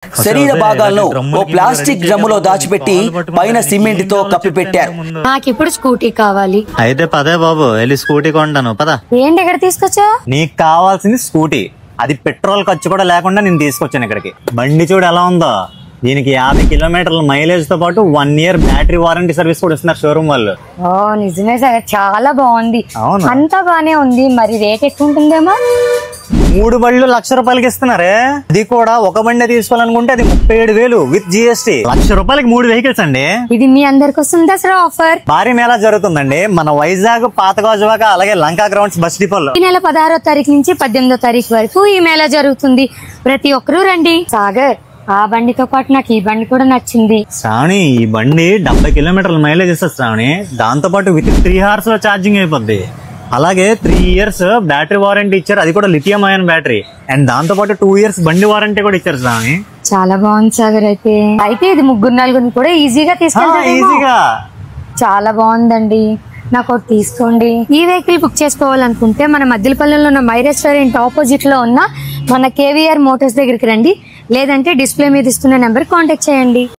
శరీర భాగాలను ఓ ప్లాస్టిక్ డ్రమ్ములో దాచిపెట్టి పైన సిమెంట్ తో కప్పి పెట్టారు. నాకిప్పుడు స్కూటీ కావాలి. అయితే పదే బాబు, వెళ్ళి స్కూటీ కొంటాను పద. ఏంటి ఇక్కడ తీసుకొచ్చా? నీకు కావాల్సింది స్కూటీ, అది పెట్రోల్ ఖర్చు కూడా లేకుండా నేను తీసుకొచ్చాను ఇక్కడికి. బండి చూడు ఎలా ఉందో, దీనికి 50 కిలోమీటర్ల మైలేజ్ తో పాటు 1 year బ్యాటరీ వారంటీ సర్వీస్ కూడా ఇస్తున్నారు షోరూమ్ వాళ్ళు. ఓ నిజమే సార్, చాలా బాగుంది. అవును, అంతా బానే ఉంది. మరి రేట్ ఎక్కువ ఉంటుందేమో. 3 బళ్ళు ₹1,00,000 ఇస్తున్నారే. అది కూడా ఒక బండి తీసుకోవాలనుకుంటే అది 37,000 విత్ GST. ₹1,00,000 3 వెహికల్స్ అండి. ఇది మీ అందరికి వస్తుంది సార్ ఆఫర్. భారీ మేళా జరుగుతుందండి మన వైజాగ్ పాతగాజువాక అలాగే లంకా గ్రౌండ్స్ బస్ డిపోలో. ఈ నెల 16వ తారీఖు నుంచి 18వ తారీఖు వరకు ఈ మేళా జరుగుతుంది. ప్రతి ఒక్కరూ రండి. సాగర్, ఆ బండితో పాటు నాకు ఈ బండి కూడా నచ్చింది. శ్రావణి, ఈ బండి 70 కిలోమీటర్ల మైలేజ్ ఇస్తుంది శ్రావణి. దాంతో పాటు విత్ 3 hours లో ఛార్జింగ్ అయిపోద్ది. అలాగే 3 years బ్యాటరీ వారంటీ ఇచ్చారు, అది కూడా లిథియం అయాన్ బ్యాటరీ. అండ్ దాంతో పాటు 2 years బండి వారంటీ కూడా ఇచ్చారు శ్రావణి. చాలా బాగుంది సాగర్. అయితే ఇది 3-4 కూడా ఈజీగా తీసుకెళ్తారు. చాలా బాగుందండి, నాకు ఒకటి తీసుకోండి. ఈ వెహికల్ బుక్ చేసుకోవాలనుకుంటే మన మద్దిలపల్లిలో ఉన్న మై రెస్టారెంట్ ఆపోజిట్ లో ఉన్న మన KVR మోటార్స్ దగ్గరికి రండి, లేదంటే డిస్ప్లే మీద ఇస్తున్న నెంబర్ కాంటాక్ట్ చేయండి.